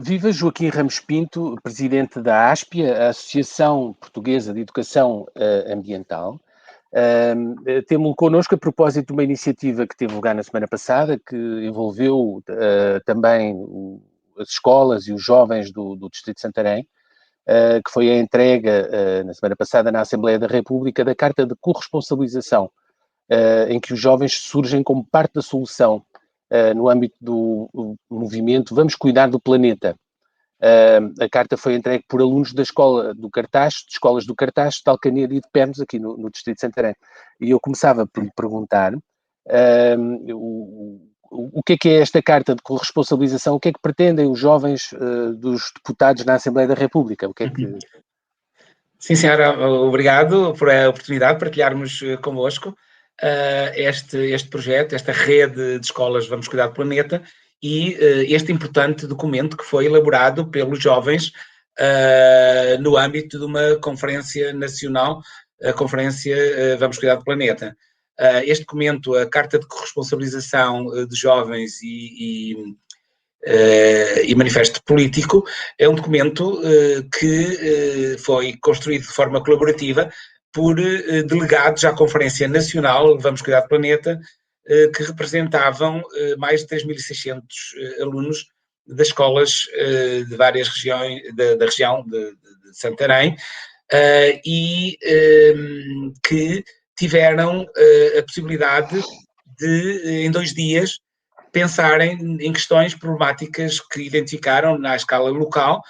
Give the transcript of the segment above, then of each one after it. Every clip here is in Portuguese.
Viva Joaquim Ramos Pinto, presidente da ASPIA, a Associação Portuguesa de Educação Ambiental. Temos connosco a propósito de uma iniciativa que teve lugar na semana passada, que envolveu também as escolas e os jovens do Distrito de Santarém, que foi a entrega na semana passada na Assembleia da República da Carta de Corresponsabilização, em que os jovens surgem como parte da solução no âmbito do movimento Vamos Cuidar do Planeta. A carta foi entregue por alunos da escola do Cartaz, de escolas do Cartaz, de Alcanedo e de Pernos, aqui no Distrito de Santarém. E eu começava por lhe perguntar o que é esta carta de corresponsabilização, o que é que pretendem os jovens dos deputados na Assembleia da República? O que é que... Sim, senhora, obrigado por a oportunidade de partilharmos convosco este projeto, esta rede de escolas Vamos Cuidar do Planeta e este importante documento que foi elaborado pelos jovens no âmbito de uma conferência nacional, a conferência Vamos Cuidar do Planeta. Este documento, a Carta de Corresponsabilização de Jovens e manifesto político, é um documento que foi construído de forma colaborativa por delegados à Conferência Nacional Vamos Cuidar do Planeta, que representavam mais de 3.600 alunos das escolas de várias regiões, da região de Santarém, e que tiveram a possibilidade de, em 2 dias, pensarem em questões problemáticas que identificaram na escala local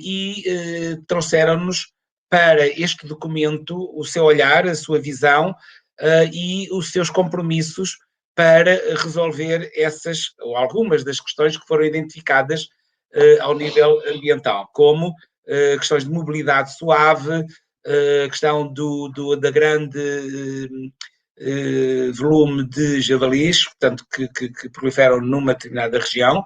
e trouxeram-nos para este documento o seu olhar, a sua visão e os seus compromissos para resolver essas ou algumas das questões que foram identificadas ao nível ambiental, como questões de mobilidade suave, questão da grande volume de javalis, portanto, que proliferam numa determinada região.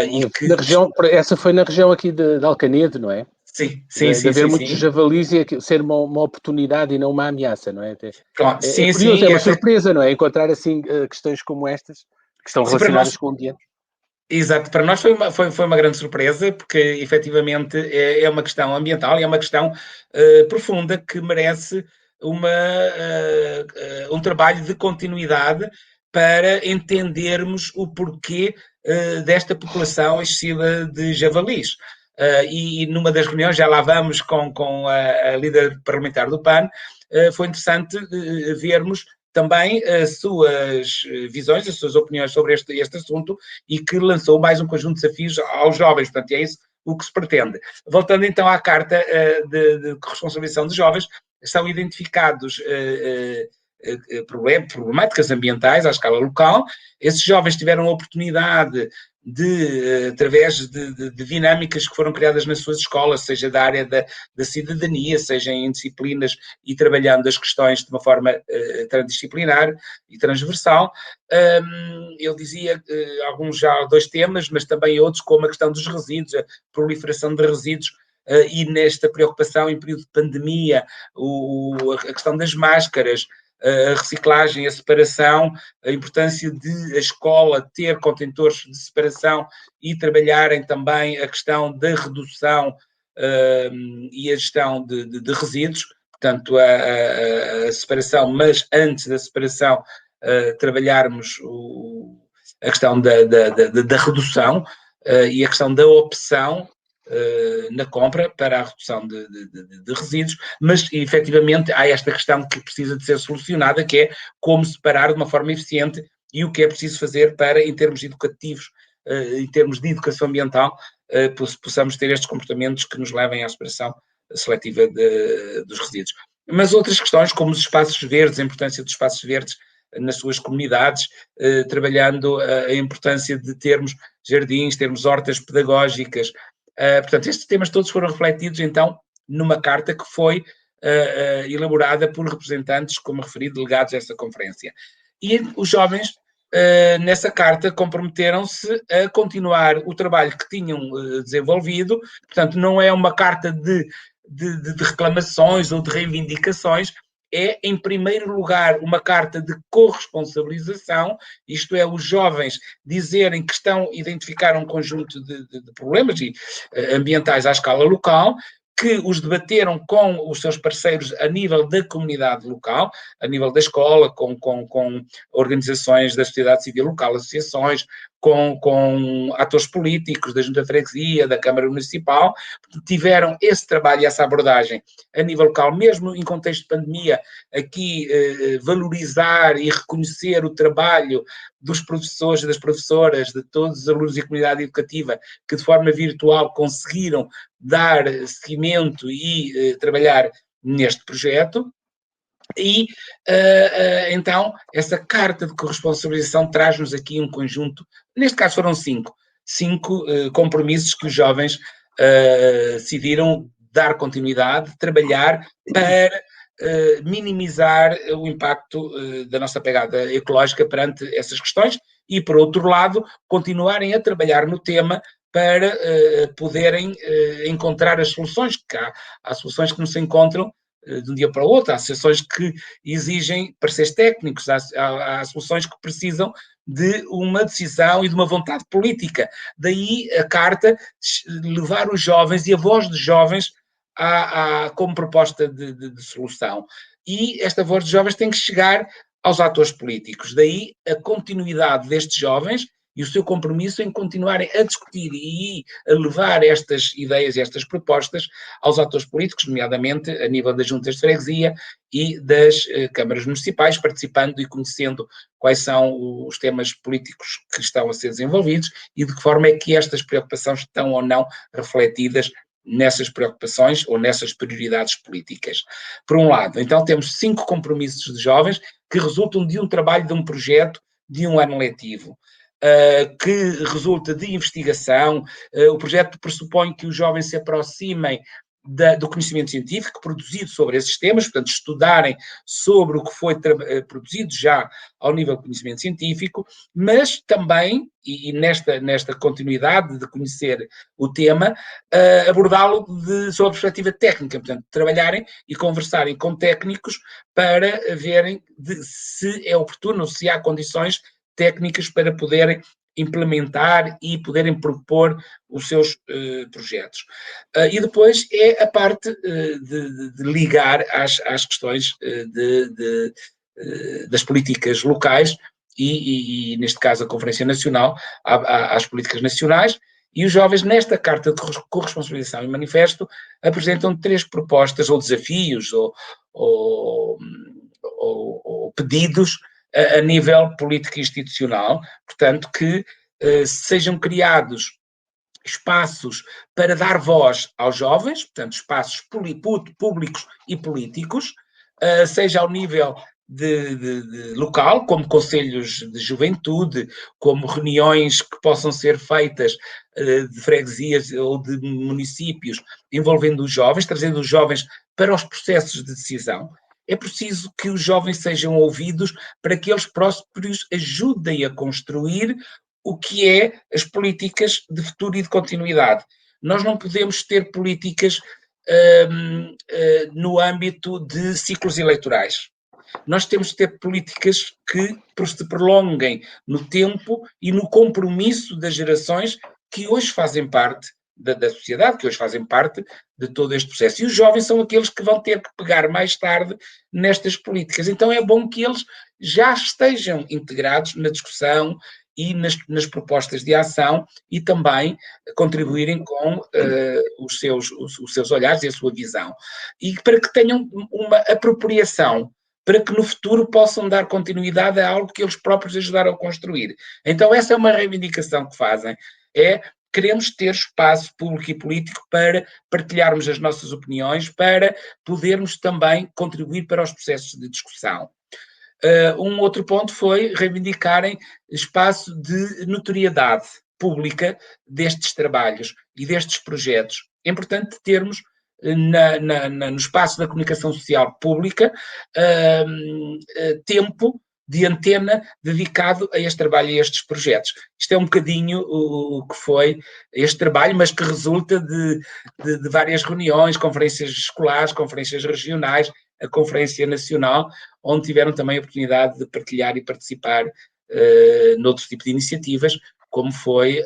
E que... Na região, essa foi na região aqui de Alcanedo, não é? Sim. De haver muitos javalis e ser uma oportunidade e não uma ameaça, não é? Claro, é curioso, é uma surpresa, não é? Encontrar assim questões como estas, que estão relacionadas com o ambiente. Exato, para nós foi uma grande surpresa, porque efetivamente é uma questão ambiental e é uma questão profunda que merece um trabalho de continuidade para entendermos o porquê desta população excessiva de javalis. E numa das reuniões, já lá vamos com a líder parlamentar do PAN, foi interessante vermos também as suas visões, as suas opiniões sobre este assunto e que lançou mais um conjunto de desafios aos jovens, portanto é isso o que se pretende. Voltando então à carta de corresponsabilização de jovens, são identificados problemáticas ambientais à escala local. Esses jovens tiveram a oportunidade de, através de dinâmicas que foram criadas nas suas escolas, seja da área da cidadania, seja em disciplinas e trabalhando as questões de uma forma transdisciplinar e transversal. Eu dizia alguns já 2 temas, mas também outros, como a questão dos resíduos, a proliferação de resíduos, e nesta preocupação em período de pandemia, a questão das máscaras, a reciclagem, a separação, a importância de a escola ter contentores de separação e trabalharem também a questão da redução e a gestão de resíduos, portanto a separação, mas antes da separação trabalharmos a questão da redução e a questão da opção na compra para a redução de resíduos, mas efetivamente há esta questão que precisa de ser solucionada, que é como separar de uma forma eficiente e o que é preciso fazer para, em termos educativos, em termos de educação ambiental, possamos ter estes comportamentos que nos levem à separação seletiva dos resíduos. Mas outras questões, como os espaços verdes, a importância dos espaços verdes nas suas comunidades, trabalhando a importância de termos jardins, termos hortas pedagógicas. Portanto, estes temas todos foram refletidos, então, numa carta que foi elaborada por representantes, como referi, delegados a essa conferência. E os jovens, nessa carta, comprometeram-se a continuar o trabalho que tinham desenvolvido. Portanto, não é uma carta de reclamações ou de reivindicações, é, em primeiro lugar, uma carta de corresponsabilização, isto é, os jovens dizerem que identificar um conjunto de problemas ambientais à escala local, que os debateram com os seus parceiros a nível da comunidade local, a nível da escola, com organizações da sociedade civil local, associações, com atores políticos, da Junta de Freguesia, da Câmara Municipal, tiveram esse trabalho e essa abordagem a nível local, mesmo em contexto de pandemia, aqui valorizar e reconhecer o trabalho dos professores e das professoras, de todos os alunos e comunidade educativa, que de forma virtual conseguiram dar seguimento e trabalhar neste projeto. E, então, essa carta de corresponsabilização traz-nos aqui um conjunto, neste caso foram cinco compromissos que os jovens decidiram dar continuidade, trabalhar para minimizar o impacto da nossa pegada ecológica perante essas questões e, por outro lado, continuarem a trabalhar no tema para poderem encontrar as soluções, que há soluções que não se encontram de um dia para o outro, há soluções que exigem pareceres técnicos, há soluções que precisam de uma decisão e de uma vontade política. Daí a carta levar os jovens e a voz dos jovens como proposta de solução. E esta voz dos jovens tem que chegar aos atores políticos. Daí a continuidade destes jovens e o seu compromisso em continuarem a discutir e a levar estas ideias e estas propostas aos atores políticos, nomeadamente a nível das juntas de freguesia e das câmaras municipais, participando e conhecendo quais são os temas políticos que estão a ser desenvolvidos e de que forma é que estas preocupações estão ou não refletidas nessas preocupações ou nessas prioridades políticas. Por um lado, então temos 5 compromissos de jovens que resultam de um trabalho, de um projeto, de um ano letivo. Que resulta de investigação. O projeto pressupõe que os jovens se aproximem do conhecimento científico produzido sobre esses temas, portanto, estudarem sobre o que foi produzido já ao nível de conhecimento científico, mas também, e nesta continuidade de conhecer o tema, abordá-lo sob a perspectiva técnica, portanto, trabalharem e conversarem com técnicos para verem se é oportuno, se há condições técnicas para poderem implementar e poderem propor os seus projetos. E depois é a parte de ligar às questões das políticas locais e, neste caso, a Conferência Nacional, às políticas nacionais. E os jovens, nesta carta de corresponsabilização e manifesto, apresentam 3 propostas ou desafios ou pedidos a nível político e institucional, portanto, que sejam criados espaços para dar voz aos jovens, portanto, espaços públicos e políticos, seja ao nível de local, como conselhos de juventude, como reuniões que possam ser feitas de freguesias ou de municípios, envolvendo os jovens, trazendo os jovens para os processos de decisão. É preciso que os jovens sejam ouvidos para que eles próprios ajudem a construir o que é as políticas de futuro e de continuidade. Nós não podemos ter políticas no âmbito de ciclos eleitorais. Nós temos de ter políticas que se prolonguem no tempo e no compromisso das gerações que hoje fazem parte da sociedade, que hoje fazem parte de todo este processo. E os jovens são aqueles que vão ter que pegar mais tarde nestas políticas. Então é bom que eles já estejam integrados na discussão e nas propostas de ação e também contribuírem com os seus olhares e a sua visão. E para que tenham uma apropriação, para que no futuro possam dar continuidade a algo que eles próprios ajudaram a construir. Então essa é uma reivindicação que fazem, queremos ter espaço público e político para partilharmos as nossas opiniões, para podermos também contribuir para os processos de discussão. Um outro ponto foi reivindicarem espaço de notoriedade pública destes trabalhos e destes projetos. É importante termos no espaço da comunicação social pública tempo de antena dedicado a este trabalho e a estes projetos. Isto é um bocadinho o que foi este trabalho, mas que resulta de várias reuniões, conferências escolares, conferências regionais, a Conferência Nacional, onde tiveram também a oportunidade de partilhar e participar noutro tipo de iniciativas, como foi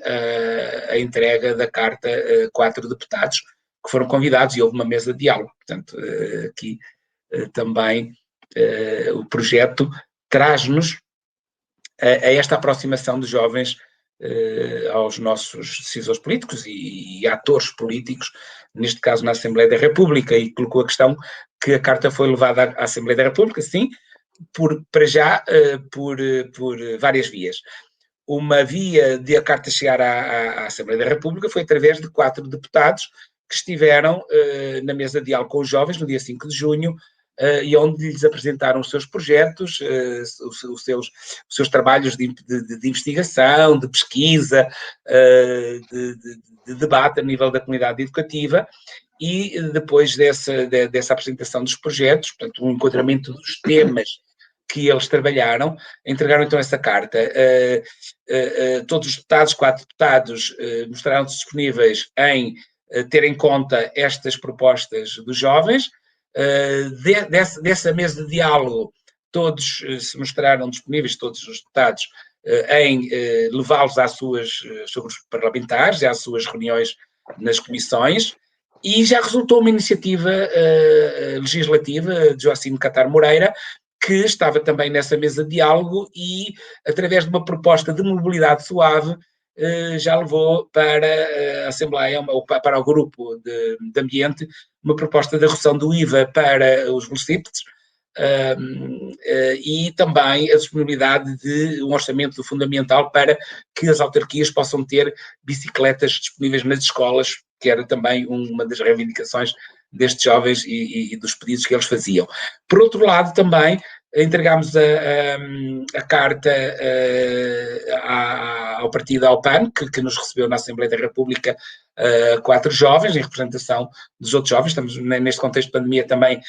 a entrega da carta a 4 deputados que foram convidados e houve uma mesa de diálogo. Portanto, aqui também o projeto traz-nos a esta aproximação de jovens aos nossos decisores políticos e atores políticos, neste caso na Assembleia da República, e colocou a questão que a carta foi levada à Assembleia da República, sim, para já por várias vias. Uma via de a carta chegar à Assembleia da República foi através de 4 deputados que estiveram na mesa de diálogo com os jovens no dia 5 de junho, e onde lhes apresentaram os seus projetos, os seus trabalhos de investigação, de pesquisa, de debate a nível da comunidade educativa, e depois dessa apresentação dos projetos, portanto, um enquadramento dos temas que eles trabalharam, entregaram então essa carta. Todos os deputados, 4 deputados, mostraram-se disponíveis em ter em conta estas propostas dos jovens. Dessa mesa de diálogo, todos se mostraram disponíveis, todos os deputados, em levá-los aos seus grupos parlamentares e às suas reuniões nas comissões, e já resultou uma iniciativa legislativa de Joacim Catar Moreira, que estava também nessa mesa de diálogo e, através de uma proposta de mobilidade suave, já levou para a Assembleia, ou para o grupo de ambiente, uma proposta de redução do IVA para os velocípedes, e também a disponibilidade de um orçamento fundamental para que as autarquias possam ter bicicletas disponíveis nas escolas, que era também uma das reivindicações destes jovens e dos pedidos que eles faziam. Por outro lado, também entregámos a carta ao partido AUPAN, que nos recebeu na Assembleia da República 4 jovens, em representação dos outros jovens. Estamos neste contexto de pandemia também,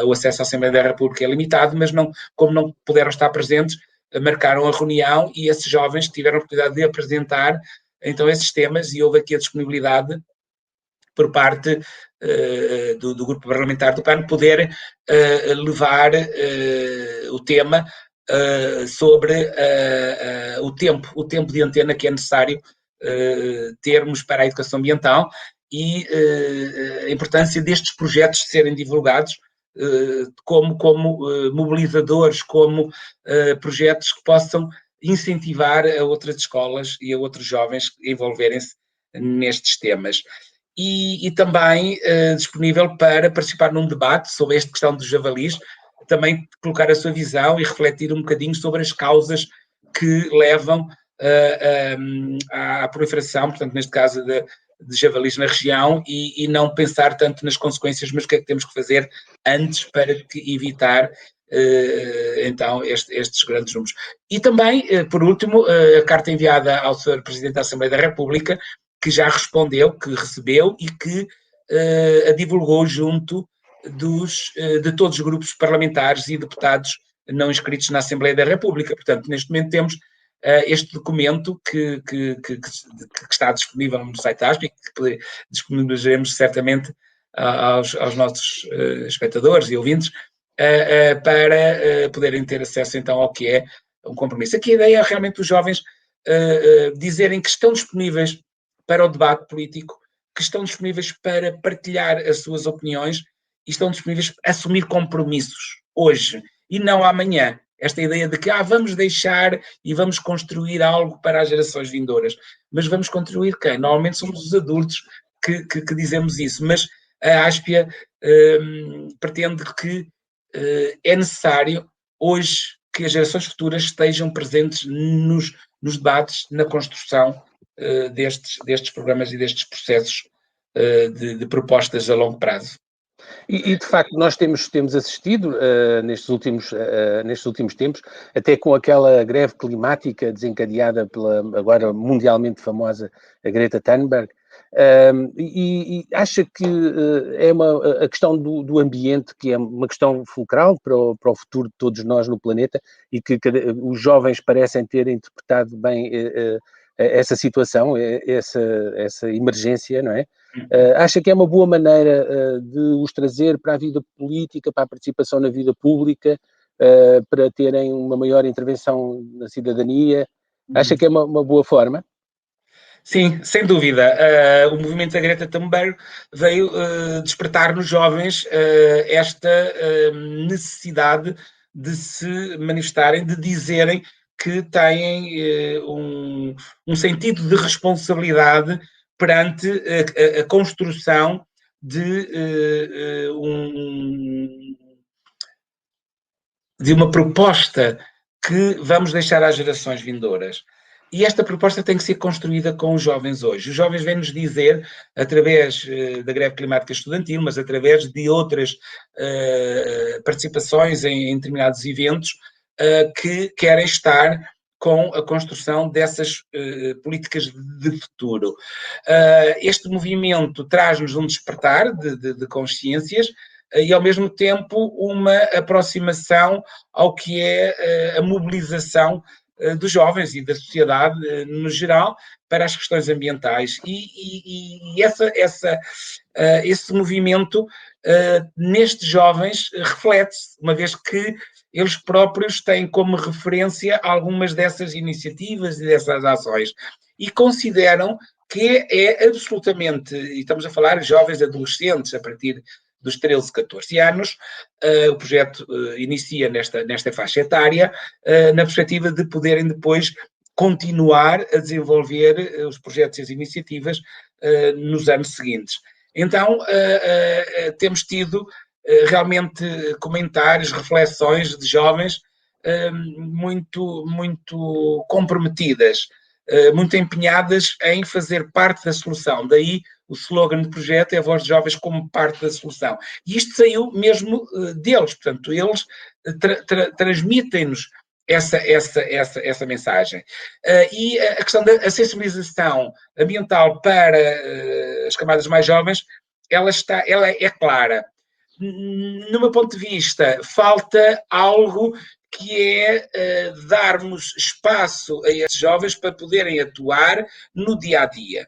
o acesso à Assembleia da República é limitado, mas como não puderam estar presentes, marcaram a reunião e esses jovens tiveram a oportunidade de apresentar então esses temas, e houve aqui a disponibilidade por parte do grupo parlamentar do PAN poder levar o tema sobre o tempo de antena que é necessário termos para a educação ambiental, e a importância destes projetos serem divulgados como mobilizadores, como projetos que possam incentivar a outras escolas e a outros jovens envolverem-se nestes temas. E também disponível para participar num debate sobre esta questão dos javalis, também colocar a sua visão e refletir um bocadinho sobre as causas que levam à proliferação, portanto, neste caso, de javalis na região, e não pensar tanto nas consequências, mas o que é que temos que fazer antes para evitar então estes grandes números. E também, por último, a carta enviada ao Sr. Presidente da Assembleia da República, que já respondeu, que recebeu e que a divulgou junto de todos os grupos parlamentares e deputados não inscritos na Assembleia da República. Portanto, neste momento temos este documento que está disponível no site da ASP e que disponibilizaremos certamente aos nossos espectadores e ouvintes para poderem ter acesso então ao que é um compromisso. Aqui a ideia é realmente os jovens dizerem que estão disponíveis para o debate político, que estão disponíveis para partilhar as suas opiniões e estão disponíveis para assumir compromissos hoje e não amanhã. Esta ideia de que vamos deixar e vamos construir algo para as gerações vindouras. Mas vamos construir quem? Normalmente somos os adultos que dizemos isso, mas a Aspia pretende que é necessário hoje que as gerações futuras estejam presentes nos debates, na construção destes programas e destes processos de propostas a longo prazo. E de facto nós temos assistido nestes últimos tempos, até com aquela greve climática desencadeada pela agora mundialmente famosa a Greta Thunberg, e acha que a questão do ambiente, que é uma questão fulcral para o futuro de todos nós no planeta, e que os jovens parecem ter interpretado bem essa situação, essa emergência, não é? Acha que é uma boa maneira de os trazer para a vida política, para a participação na vida pública, para terem uma maior intervenção na cidadania? Acha que é uma boa forma? Sim, sem dúvida. O movimento da Greta Thunberg veio despertar nos jovens esta necessidade de se manifestarem, de dizerem que têm um sentido de responsabilidade perante a construção de, de uma proposta que vamos deixar às gerações vindouras. E esta proposta tem que ser construída com os jovens hoje. Os jovens vêm-nos dizer, através da greve climática estudantil, mas através de outras participações em determinados eventos, que querem estar com a construção dessas políticas de futuro. Este movimento traz-nos um despertar de consciências e, ao mesmo tempo, uma aproximação ao que é a mobilização dos jovens e da sociedade no geral para as questões ambientais. E esse movimento nestes jovens reflete-se, uma vez que eles próprios têm como referência algumas dessas iniciativas e dessas ações e consideram que é absolutamente, e estamos a falar de jovens adolescentes a partir dos 13, 14 anos, o projeto inicia nesta faixa etária, na perspectiva de poderem depois continuar a desenvolver os projetos e as iniciativas nos anos seguintes. Então, temos tido realmente comentários, reflexões de jovens muito comprometidas, muito empenhadas em fazer parte da solução. Daí o slogan do projeto é a voz de jovens como parte da solução. E isto saiu mesmo deles, portanto, eles transmitem-nos essa mensagem. E a questão da sensibilização ambiental para as camadas mais jovens, ela é clara. No meu ponto de vista, falta algo que é darmos espaço a esses jovens para poderem atuar no dia-a-dia.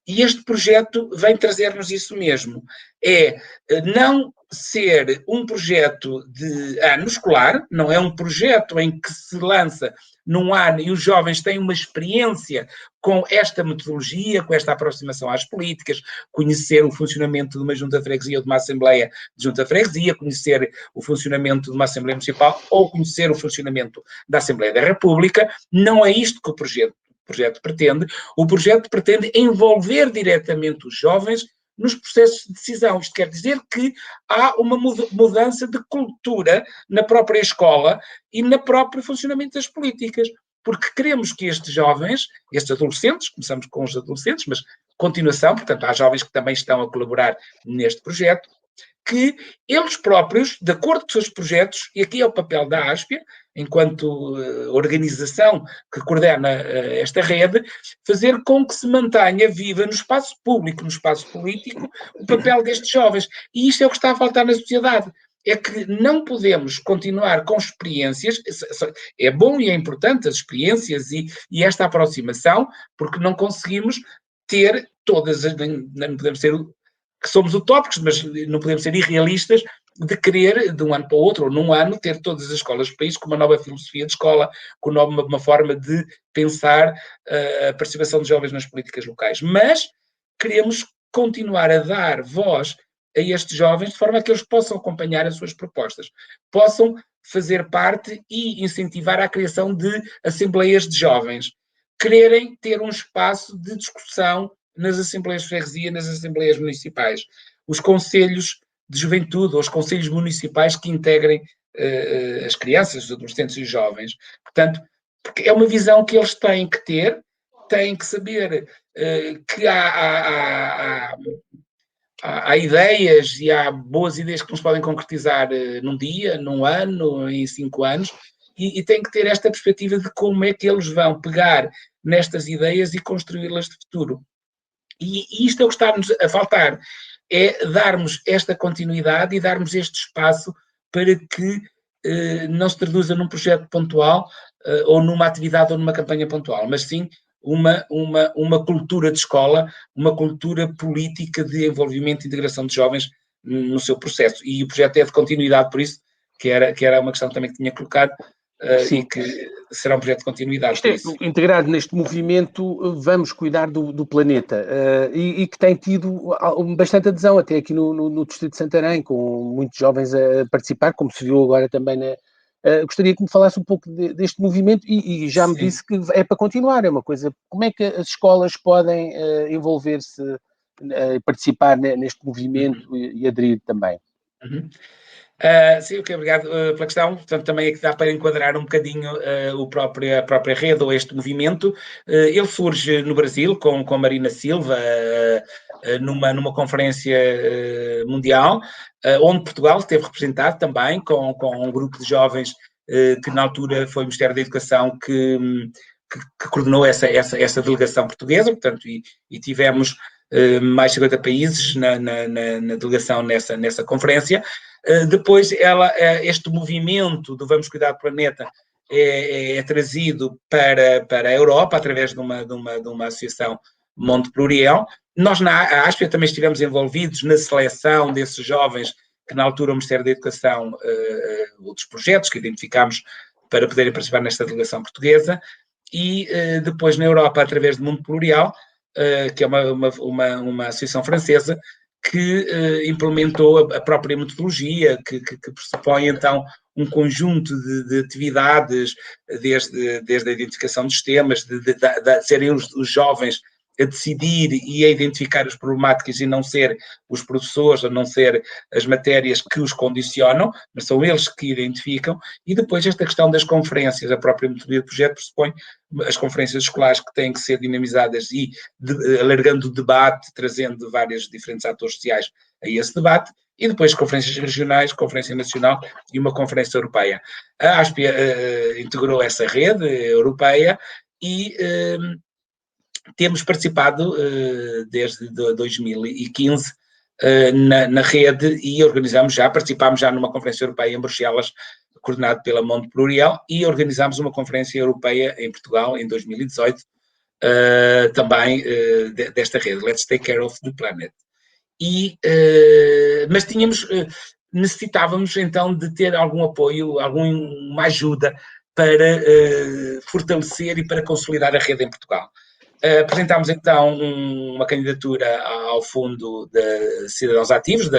E este projeto vem trazer-nos isso mesmo. É não ser um projeto de ano escolar, não é um projeto em que se lança num ano e os jovens têm uma experiência com esta metodologia, com esta aproximação às políticas, conhecer o funcionamento de uma junta de freguesia ou de uma assembleia de junta de freguesia, conhecer o funcionamento de uma assembleia municipal ou conhecer o funcionamento da Assembleia da República. Não é isto que o projeto pretende. O projeto pretende envolver diretamente os jovens nos processos de decisão. Isto quer dizer que há uma mudança de cultura na própria escola e no próprio funcionamento das políticas, porque queremos que estes jovens, estes adolescentes, começamos com os adolescentes, mas continuação, portanto, há jovens que também estão a colaborar neste projeto, que eles próprios, de acordo com os seus projetos, e aqui é o papel da ASPIA, enquanto organização que coordena esta rede, fazer com que se mantenha viva no espaço público, no espaço político, o papel destes jovens. E isto é o que está a faltar na sociedade. É que não podemos continuar com experiências, é bom e é importante as experiências e esta aproximação, porque não conseguimos ter todas as, não podemos ser que somos utópicos, mas não podemos ser irrealistas de querer, de um ano para o outro, ou num ano, ter todas as escolas do país com uma nova filosofia de escola, com uma forma de pensar a participação de jovens nas políticas locais. Mas queremos continuar a dar voz a estes jovens de forma a que eles possam acompanhar as suas propostas, possam fazer parte e incentivar a criação de assembleias de jovens, quererem ter um espaço de discussão nas assembleias de freguesia, nas assembleias municipais, os conselhos de juventude ou os conselhos municipais que integrem as crianças, os adolescentes e os jovens. Portanto, porque é uma visão que eles têm que ter, têm que saber que há ideias e há boas ideias que nos podem concretizar num dia, num ano, em 5 anos, e têm que ter esta perspectiva de como é que eles vão pegar nestas ideias e construí-las de futuro. E isto é o que está-nos a faltar, é darmos esta continuidade e darmos este espaço para que não se traduza num projeto pontual ou numa atividade ou numa campanha pontual, mas sim uma cultura de escola, uma cultura política de envolvimento e integração de jovens no seu processo. E o projeto é de continuidade, por isso, que era uma questão também que tinha colocado, e que será um projeto de continuidade, Isto por é isso. integrado neste movimento Vamos Cuidar do Planeta, e que tem tido bastante adesão, até aqui no Distrito de Santarém, com muitos jovens a participar, como se viu agora também gostaria que me falasse um pouco deste movimento e já me disse que é para continuar, é uma coisa. Como é que as escolas podem envolver-se, participar neste movimento e aderir também? Uhum. Sim, ok, obrigado pela questão. Portanto, também é que dá para enquadrar um bocadinho a própria rede ou este movimento. Ele surge no Brasil com a Marina Silva, numa conferência mundial, onde Portugal esteve representado também com um grupo de jovens que na altura foi o Ministério da Educação que coordenou essa delegação portuguesa, portanto, e tivemos mais de 50 países na delegação nessa conferência. Depois, este movimento do Vamos Cuidar do Planeta é trazido para a Europa através de uma associação Monte Pluriel. Nós, na ASPIA, também estivemos envolvidos na seleção desses jovens que, na altura, o Ministério da Educação, outros projetos que identificámos para poderem participar nesta delegação portuguesa, e depois na Europa, através de Monte Pluriel, que é uma associação francesa, que implementou a própria metodologia, que pressupõe então um conjunto de atividades, desde a identificação dos temas, de serem os jovens a decidir e a identificar as problemáticas e não ser os professores, a não ser as matérias que os condicionam, mas são eles que identificam. E depois esta questão das conferências, a própria metodologia do projeto pressupõe as conferências escolares que têm que ser dinamizadas e alargando o debate, trazendo vários diferentes atores sociais a esse debate, e depois conferências regionais, conferência nacional e uma conferência europeia. A ASPIA integrou essa rede europeia e temos participado desde 2015 na rede e participámos já numa conferência europeia em Bruxelas, coordenado pela Monte Pluriel, e organizámos uma conferência europeia em Portugal em 2018, também desta rede, Let's Take Care of the Planet. Mas necessitávamos então de ter algum apoio, alguma ajuda para fortalecer e para consolidar a rede em Portugal. Apresentámos então uma candidatura ao Fundo de Cidadãos Ativos,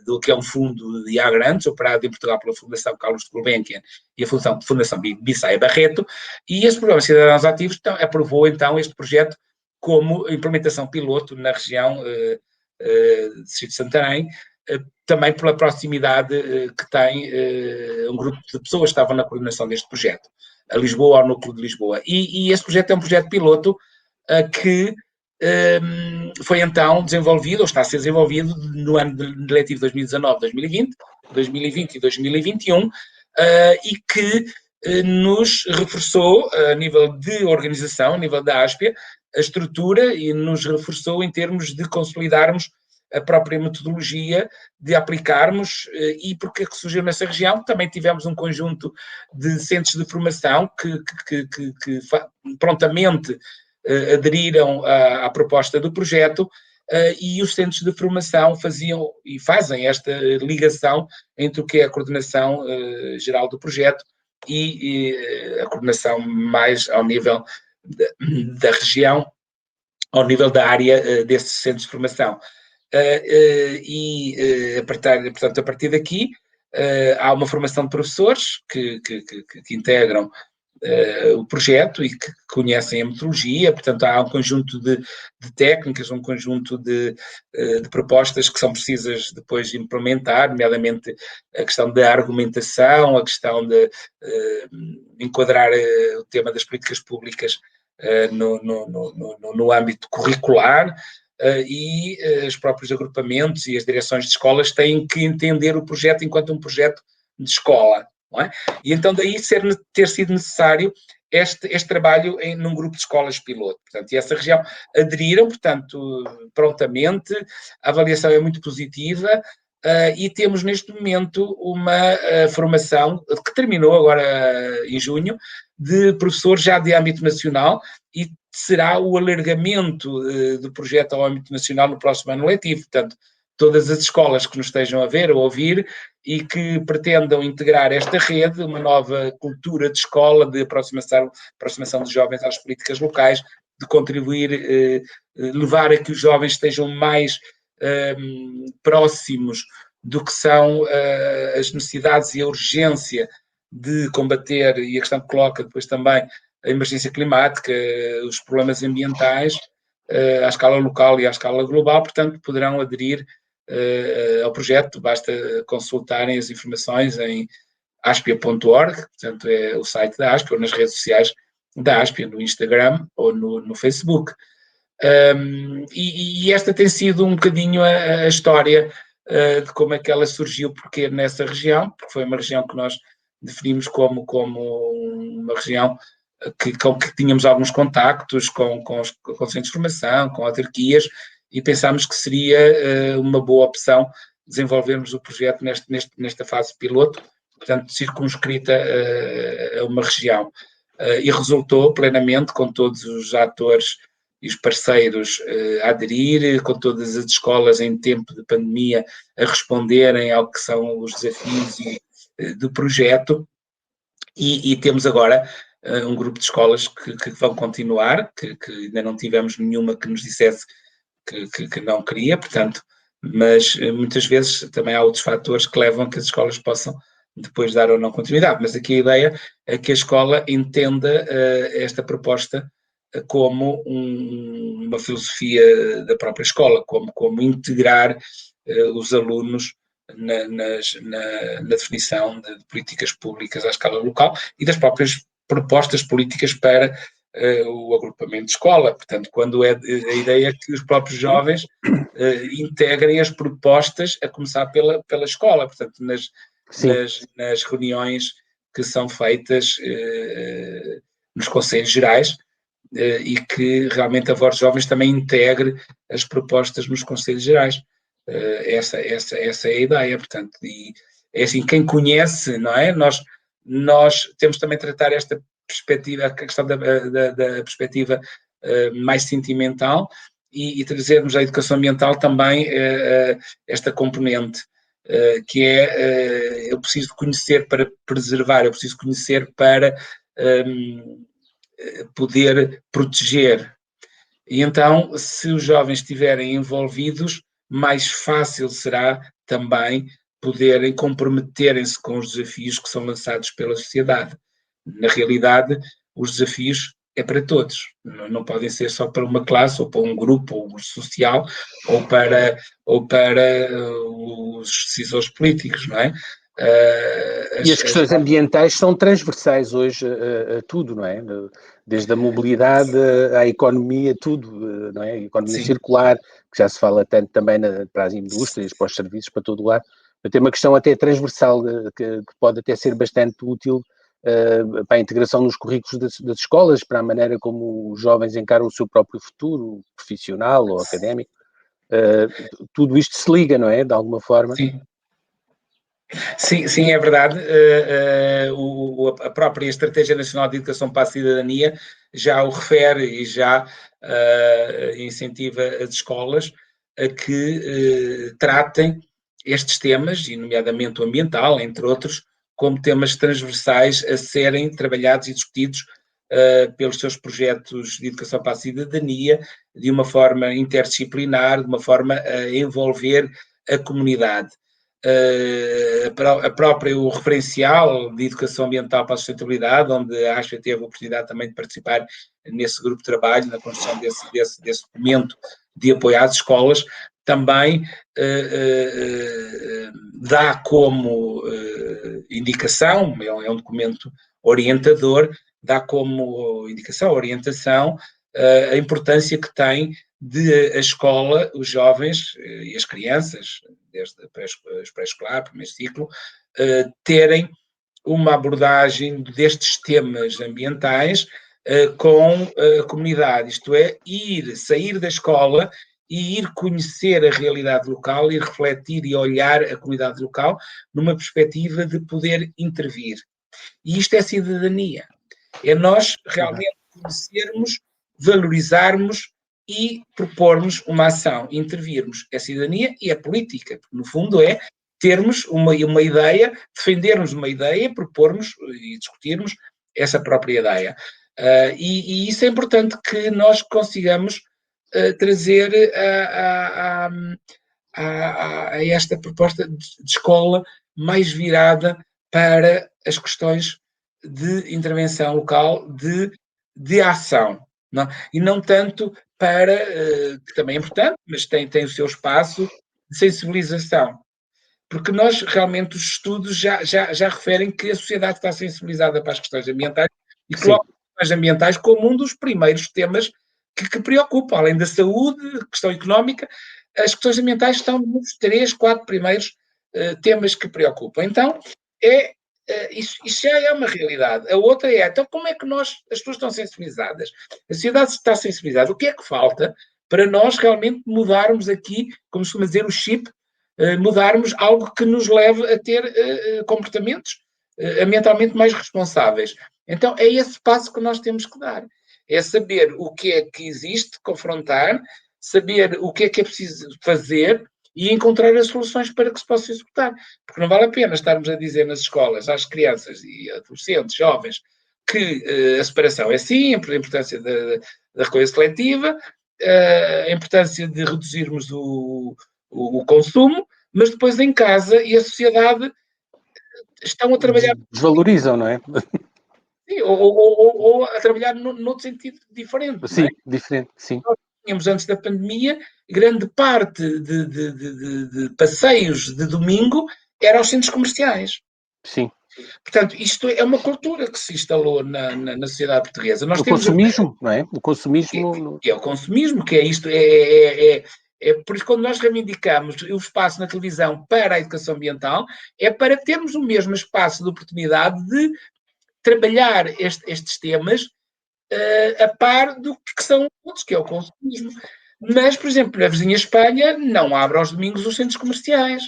do que é um fundo de agrantes, operado em Portugal pela Fundação Carlos de Gulbenkian e a Fundação Bissaia Barreto, e esse programa de Cidadãos Ativos aprovou então este projeto como implementação piloto na região de Distrito de Santarém, também pela proximidade que tem um grupo de pessoas que estavam na coordenação deste projeto, a Lisboa, ao núcleo de Lisboa. E esse projeto é um projeto piloto que foi então desenvolvido, ou está a ser desenvolvido no ano letivo 2019-2020, 2020 e 2021, e que nos reforçou a nível de organização, a nível da ASPIA, a estrutura, e nos reforçou em termos de consolidarmos a própria metodologia, de aplicarmos, e porque que surgiu nessa região, também tivemos um conjunto de centros de formação que prontamente aderiram à proposta do projeto, e os centros de formação faziam e fazem esta ligação entre o que é a coordenação geral do projeto e a coordenação mais ao nível da região, ao nível da área desses centros de formação. Portanto, a partir daqui há uma formação de professores que integram o projeto e que conhecem a metodologia, portanto há um conjunto de técnicas, um conjunto de propostas que são precisas depois de implementar, nomeadamente a questão da argumentação, a questão de enquadrar o tema das políticas públicas no âmbito curricular, e os próprios agrupamentos e as direções de escolas têm que entender o projeto enquanto um projeto de escola. Não é? E então daí ter sido necessário este trabalho num grupo de escolas piloto. Portanto, e essa região aderiram, portanto, prontamente, a avaliação é muito positiva, e temos neste momento uma formação que terminou agora em junho, de professores já de âmbito nacional, e será o alargamento do projeto ao âmbito nacional no próximo ano letivo. Portanto, todas as escolas que nos estejam a ver ou a ouvir e que pretendam integrar esta rede, uma nova cultura de escola, de aproximação dos jovens às políticas locais, de contribuir, levar a que os jovens estejam mais próximos do que são as necessidades e a urgência de combater, e a questão que coloca depois também, a emergência climática, os problemas ambientais, à escala local e à escala global. Portanto, poderão aderir ao projeto, basta consultarem as informações em aspia.org, portanto é o site da Aspia, ou nas redes sociais da Aspia, no Instagram ou no Facebook. E esta tem sido um bocadinho a história de como é que ela surgiu, porque nessa região, porque foi uma região que nós definimos como uma região com que tínhamos alguns contactos com os centros de formação, com autarquias, e pensámos que seria uma boa opção desenvolvermos o projeto nesta fase piloto, portanto, circunscrita a uma região. E resultou plenamente, com todos os atores e os parceiros a aderir, com todas as escolas em tempo de pandemia a responderem ao que são os desafios do projeto, e temos agora um grupo de escolas que vão continuar, que ainda não tivemos nenhuma que nos dissesse que não queria, portanto, mas muitas vezes também há outros fatores que levam a que as escolas possam depois dar ou não continuidade, mas aqui a ideia é que a escola entenda esta proposta como uma filosofia da própria escola, como integrar os alunos na definição de políticas públicas à escala local e das próprias propostas políticas para o agrupamento de escola. Portanto, quando a ideia é que os próprios jovens integrem as propostas, a começar pela escola, portanto, nas reuniões que são feitas nos conselhos gerais, e que realmente a Voz dos Jovens também integre as propostas nos conselhos gerais. Essa é a ideia, portanto, e é assim, quem conhece, não é? Nós temos também de tratar esta perspectiva, a questão da perspectiva mais sentimental, e trazermos à educação ambiental também esta componente, que é eu preciso conhecer para preservar, eu preciso conhecer para poder proteger. E então, se os jovens estiverem envolvidos, mais fácil será também poderem comprometerem-se com os desafios que são lançados pela sociedade. Na realidade, os desafios é para todos, não podem ser só para uma classe, ou para um grupo, ou um grupo social, ou para os decisores políticos, não é? E as questões ambientais são transversais hoje a tudo, não é? Desde a mobilidade à economia, tudo, não é? A economia circular, que já se fala tanto também para as indústrias, para os serviços, para todo o lado. Tem uma questão até transversal que pode até ser bastante útil para a integração nos currículos das escolas, para a maneira como os jovens encaram o seu próprio futuro, profissional ou académico. Tudo isto se liga, não é? De alguma forma. Sim. Sim, é verdade. A própria Estratégia Nacional de Educação para a Cidadania já o refere e já incentiva as escolas a que tratem estes temas, e nomeadamente o ambiental, entre outros, como temas transversais a serem trabalhados e discutidos pelos seus projetos de educação para a cidadania, de uma forma interdisciplinar, de uma forma a envolver a comunidade. O referencial de educação ambiental para a sustentabilidade, onde a ASPA teve a oportunidade também de participar nesse grupo de trabalho, na construção desse documento de apoio às escolas, também dá como indicação, é um documento orientador, dá como indicação, orientação, a importância que tem de a escola, os jovens e as crianças, desde pré-escolar, primeiro ciclo, terem uma abordagem destes temas ambientais com a comunidade, isto é, sair da escola e ir conhecer a realidade local, ir refletir e olhar a comunidade local numa perspectiva de poder intervir. E isto é cidadania. É nós realmente conhecermos, valorizarmos e propormos uma ação, intervirmos. É cidadania e é política, porque no fundo é termos uma ideia, defendermos uma ideia, propormos e discutirmos essa própria ideia. E isso é importante que nós consigamos trazer a esta proposta de escola mais virada para as questões de intervenção local, de ação, não? E não tanto para, que também é importante, mas tem o seu espaço de sensibilização. Porque nós, realmente, os estudos já referem que a sociedade está sensibilizada para as questões ambientais e colocam as questões ambientais como um dos primeiros temas que preocupam, além da saúde, questão económica, as questões ambientais estão nos 3, 4 primeiros temas que preocupam. Então, isso já é uma realidade. A outra é, então, como é que as pessoas estão sensibilizadas? A sociedade está sensibilizada. O que é que falta para nós realmente mudarmos aqui, como se costuma dizer, o chip, mudarmos algo que nos leve a ter comportamentos ambientalmente mais responsáveis? Então, é esse passo que nós temos que dar. É saber o que é que existe, confrontar, saber o que é preciso fazer e encontrar as soluções para que se possa executar. Porque não vale a pena estarmos a dizer nas escolas, às crianças e adolescentes, jovens, que a separação é sim, a importância da recolha seletiva, a importância de reduzirmos o consumo, mas depois em casa e a sociedade estão a trabalhar... Desvalorizam, não é? Sim, ou a trabalhar noutro sentido diferente, não é? Sim, diferente, sim. Nós tínhamos antes da pandemia, grande parte de passeios de domingo era aos centros comerciais. Sim. Portanto, isto é uma cultura que se instalou na sociedade portuguesa. Nós O temos consumismo, não é? O consumismo... que é o consumismo, que é isto, por isso quando nós reivindicamos o espaço na televisão para a educação ambiental, é para termos o mesmo espaço de oportunidade de trabalhar estes temas a par do que são outros, que é o consumismo. Mas, por exemplo, a vizinha Espanha não abre aos domingos os centros comerciais.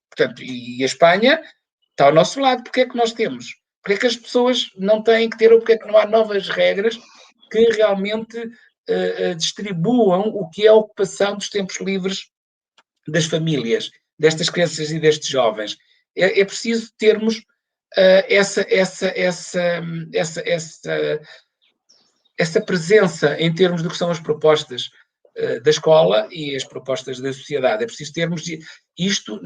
Portanto, e a Espanha está ao nosso lado. Porque é que nós temos? Porque é que as pessoas não têm que ter, ou porque é que não há novas regras que realmente distribuam o que é a ocupação dos tempos livres das famílias, destas crianças e destes jovens? É preciso termos essa presença em termos do que são as propostas da escola e as propostas da sociedade. É preciso termos isto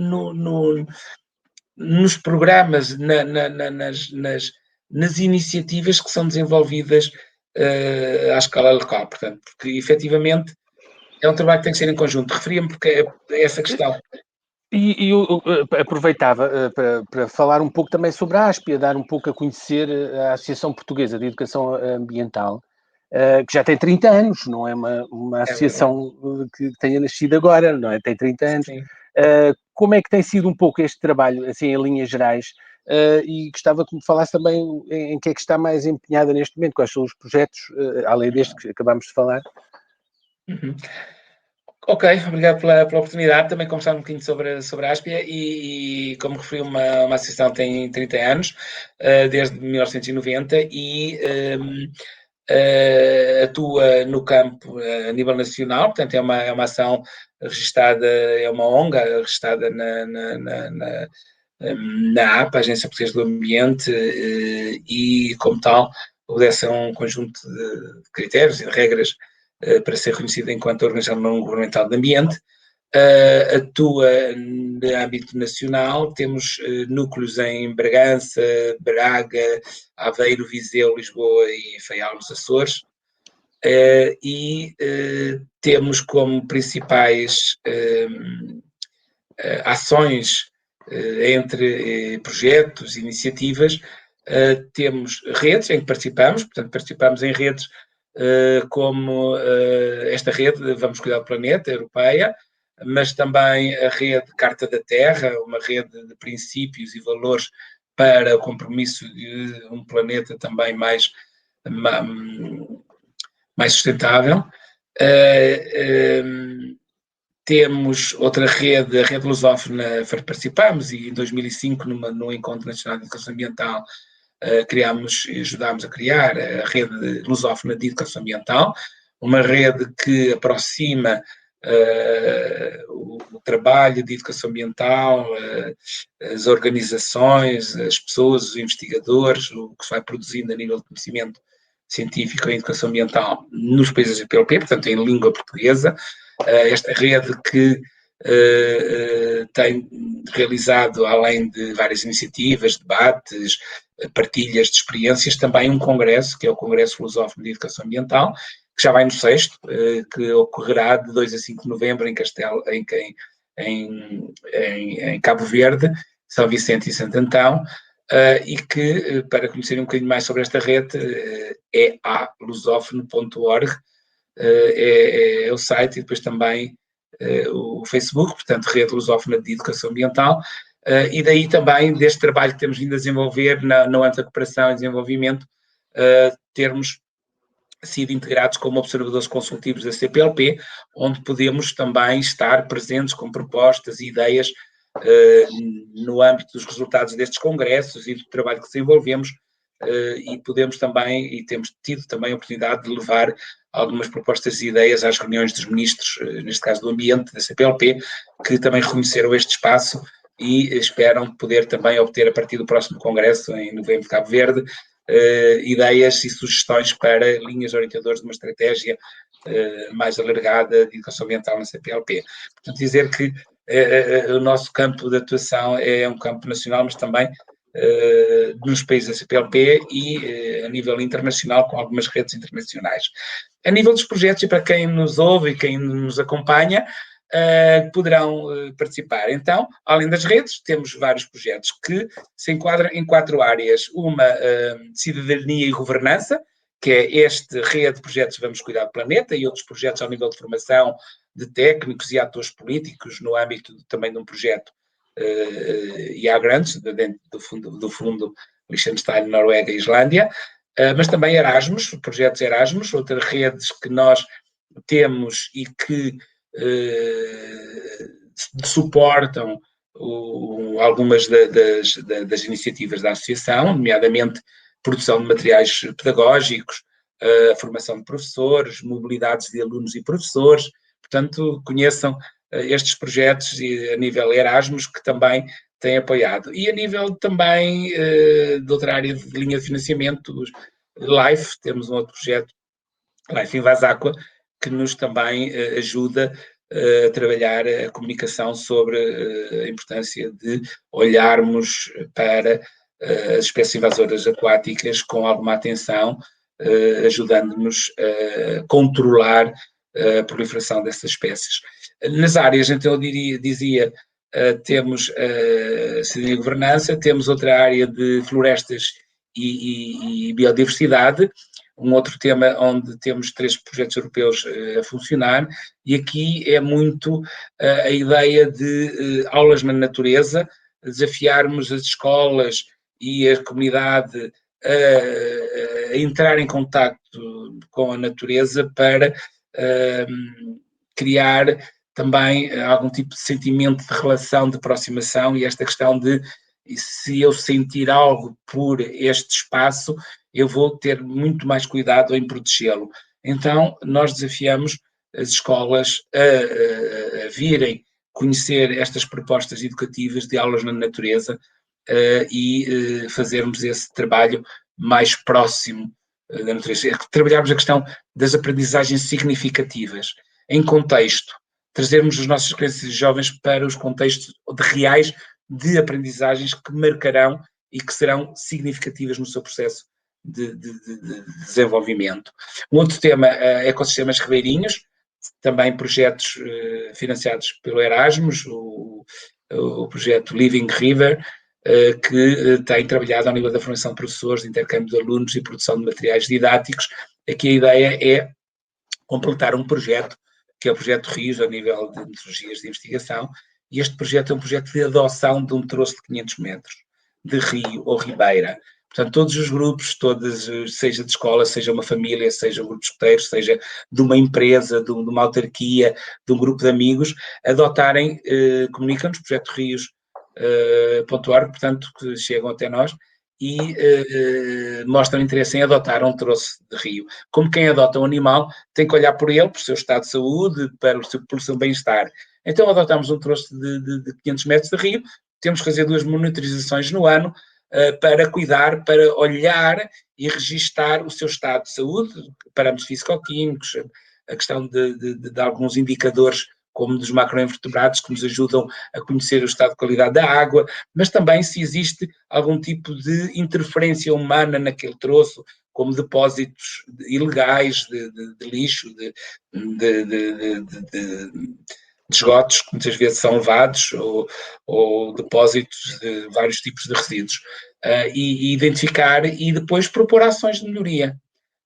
nos programas, nas iniciativas que são desenvolvidas à escala local, portanto, porque efetivamente é um trabalho que tem que ser em conjunto. Referia-me porque é essa questão. E eu aproveitava para falar um pouco também sobre a ASPIA, dar um pouco a conhecer a Associação Portuguesa de Educação Ambiental, que já tem 30 anos, não é uma associação que tenha nascido agora, não é? Tem 30 anos. Sim. Como é que tem sido um pouco este trabalho, assim, em linhas gerais? E gostava que me falasse também em que é que está mais empenhada neste momento, quais são os projetos, além deste que acabamos de falar. Uhum. Ok, obrigado pela oportunidade. Também conversar um bocadinho sobre a Aspia e como referi, uma associação tem 30 anos, desde 1990, e atua no campo a nível nacional, portanto é uma ação registada, é uma ONG registada na APA, Agência Portuguesa do Ambiente, e como tal obedece a um conjunto de critérios e de regras para ser reconhecida enquanto organização não governamental de ambiente. Atua no âmbito nacional, temos núcleos em Bragança, Braga, Aveiro, Viseu, Lisboa e Faial, nos Açores, e temos como principais ações entre projetos, iniciativas, temos redes em que participamos, portanto participamos em redes como esta rede Vamos Cuidar do Planeta, europeia, mas também a rede Carta da Terra, uma rede de princípios e valores para o compromisso de um planeta também mais sustentável. Temos outra rede, a rede lusófona, participámos e em 2005, no Encontro Nacional de Educação Ambiental, criámos e ajudámos a criar a rede lusófona de educação ambiental, uma rede que aproxima o trabalho de educação ambiental, as organizações, as pessoas, os investigadores, o que se vai produzindo a nível de conhecimento científico em educação ambiental nos países da PLP, portanto em língua portuguesa. Esta rede que tem realizado, além de várias iniciativas, debates, partilhas de experiências, também um congresso, que é o Congresso Lusófono de Educação Ambiental, que já vai no 6º, que ocorrerá de 2 a 5 de novembro em Cabo Verde, São Vicente e Santo Antão, e que, para conhecerem um bocadinho mais sobre esta rede, é alusófono.org, é o site, e depois também o Facebook, portanto, Rede Lusófona de Educação Ambiental, e daí também, deste trabalho que temos vindo a desenvolver no âmbito da cooperação e desenvolvimento, termos sido integrados como observadores consultivos da CPLP, onde podemos também estar presentes com propostas e ideias no âmbito dos resultados destes congressos e do trabalho que desenvolvemos, e podemos também, e temos tido também a oportunidade de levar algumas propostas e ideias às reuniões dos ministros, neste caso do Ambiente, da CPLP, que também reconheceram este espaço e esperam poder também obter, a partir do próximo congresso, em novembro, de Cabo Verde, ideias e sugestões para linhas orientadoras de uma estratégia mais alargada de educação ambiental na CPLP. Portanto, dizer que o nosso campo de atuação é um campo nacional, mas também nos países da CPLP e a nível internacional, com algumas redes internacionais. A nível dos projetos, e para quem nos ouve e quem nos acompanha, poderão participar. Então, além das redes, temos vários projetos que se enquadram em 4 áreas. Uma, cidadania e governança, que é este rede de projetos Vamos Cuidar do Planeta, e outros projetos ao nível de formação de técnicos e atores políticos, no âmbito também de um projeto IA Grants, dentro do fundo Liechtenstein, Noruega e Islândia, mas também Erasmus, projetos Erasmus, outras redes que nós temos e que suportam algumas das iniciativas da associação, nomeadamente produção de materiais pedagógicos, formação de professores, mobilidades de alunos e professores. Portanto, conheçam estes projetos a nível Erasmus, que também têm apoiado. E a nível também de outra área de linha de financiamento, LIFE, temos um outro projeto, LIFE em Vasáqua, que nos também ajuda a trabalhar a comunicação sobre a importância de olharmos para as espécies invasoras aquáticas com alguma atenção, ajudando-nos a controlar a proliferação dessas espécies. Nas áreas, então, eu dizia, temos a cidadania e governança, temos outra área de florestas e biodiversidade, um outro tema onde temos 3 projetos europeus a funcionar, e aqui é muito a ideia de aulas na natureza, desafiarmos as escolas e a comunidade a entrar em contacto com a natureza para criar também algum tipo de sentimento de relação, de aproximação, e esta questão de, se eu sentir algo por este espaço, eu vou ter muito mais cuidado em protegê-lo. Então, nós desafiamos as escolas a virem conhecer estas propostas educativas de aulas na natureza e fazermos esse trabalho mais próximo da natureza. Trabalharmos a questão das aprendizagens significativas, em contexto, trazermos os nossos crianças e jovens para os contextos reais de aprendizagens que marcarão e que serão significativas no seu processo de desenvolvimento. Um outro tema é ecossistemas ribeirinhos, também projetos financiados pelo Erasmus, o projeto Living River, que tem trabalhado ao nível da formação de professores, de intercâmbio de alunos e produção de materiais didáticos. Aqui a ideia é completar um projeto, que é o projeto RIOS, a nível de metodologias de investigação, e este projeto é um projeto de adoção de um troço de 500 metros de rio ou ribeira, Portanto, todos os grupos, seja de escola, seja uma família, seja um grupo escoteiro, seja de uma empresa, de uma autarquia, de um grupo de amigos, adotarem, comunicam-nos, Projeto Rios.org, portanto, que chegam até nós e mostram interesse em adotar um troço de rio. Como quem adota um animal tem que olhar por ele, por seu estado de saúde, pelo seu bem-estar. Então adotamos um troço de 500 metros de rio, temos que fazer 2 monitorizações no ano para cuidar, para olhar e registar o seu estado de saúde, parâmetros físico-químicos, a questão de alguns indicadores como dos macroinvertebrados, que nos ajudam a conhecer o estado de qualidade da água, mas também se existe algum tipo de interferência humana naquele troço, como depósitos ilegais de lixo, de esgotos, que muitas vezes são levados, ou depósitos de vários tipos de resíduos, e identificar e depois propor ações de melhoria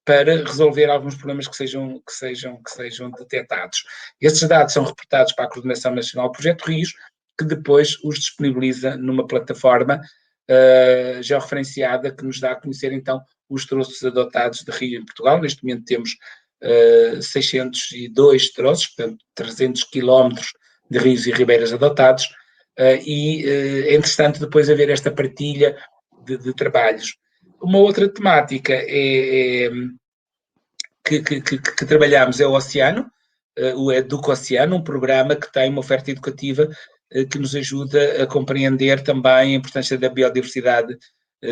para resolver alguns problemas que sejam detectados. Esses dados são reportados para a Coordenação Nacional do Projeto Rios, que depois os disponibiliza numa plataforma georreferenciada que nos dá a conhecer, então, os troços adotados de rio em Portugal. Neste momento temos 602 troços, portanto, 300 quilómetros de rios e ribeiras adotados, e é interessante depois haver esta partilha de trabalhos. Uma outra temática que trabalhamos é o oceano, o Educo-Oceano, um programa que tem uma oferta educativa que nos ajuda a compreender também a importância da biodiversidade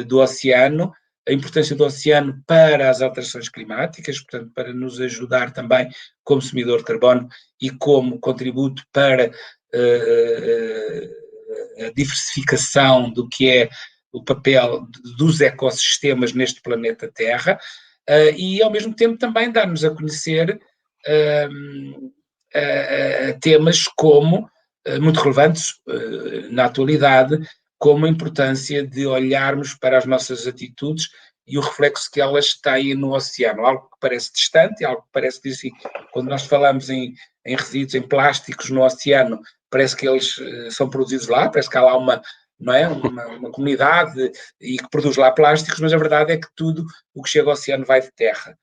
do oceano, a importância do oceano para as alterações climáticas, portanto, para nos ajudar também como consumidor de carbono e como contributo para a diversificação do que é o papel dos ecossistemas neste planeta Terra, e ao mesmo tempo também dar-nos a conhecer temas como, muito relevantes na atualidade, como a importância de olharmos para as nossas atitudes e o reflexo que elas têm no oceano, algo que parece distante, algo que parece assim, quando nós falamos em resíduos, em plásticos no oceano, parece que eles são produzidos lá, parece que há lá uma comunidade e que produz lá plásticos, mas a verdade é que tudo o que chega ao oceano vai de terra,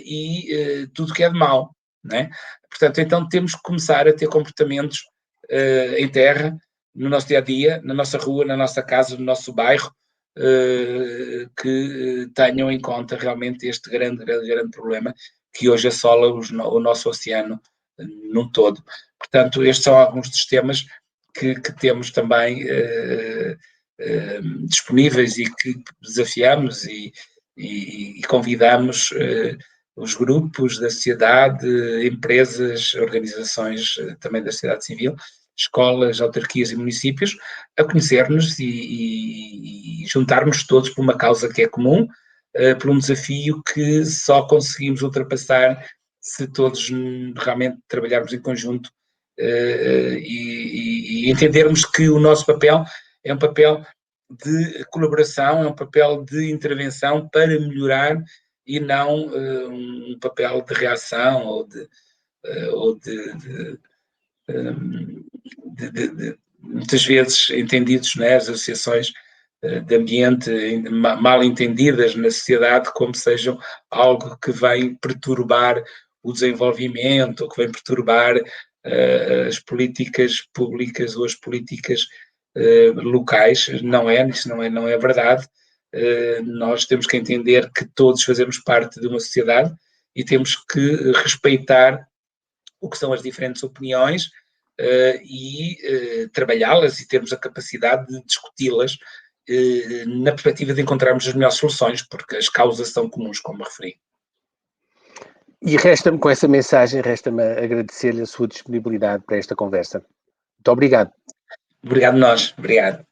e tudo que é de mau, não é? Portanto, então temos que começar a ter comportamentos em terra, no nosso dia-a-dia, na nossa rua, na nossa casa, no nosso bairro, que tenham em conta realmente este grande problema que hoje assola o nosso oceano num todo. Portanto, estes são alguns dos temas que temos também disponíveis e que desafiamos e convidamos os grupos da sociedade, empresas, organizações também da sociedade civil, escolas, autarquias e municípios, a conhecer-nos e juntarmos todos por uma causa que é comum, por um desafio que só conseguimos ultrapassar se todos realmente trabalharmos em conjunto e entendermos que o nosso papel é um papel de colaboração, é um papel de intervenção para melhorar e não um papel de reação ou de muitas vezes entendidos, né, as associações de ambiente mal entendidas na sociedade como sejam algo que vem perturbar o desenvolvimento, ou que vem perturbar as políticas públicas ou as políticas locais. Não é, isso não é verdade. Nós temos que entender que todos fazemos parte de uma sociedade e temos que respeitar o que são as diferentes opiniões e trabalhá-las e termos a capacidade de discuti-las na perspectiva de encontrarmos as melhores soluções, porque as causas são comuns, como referi. E resta-me, com essa mensagem, resta-me agradecer-lhe a sua disponibilidade para esta conversa. Muito obrigado. Obrigado nós. Obrigado.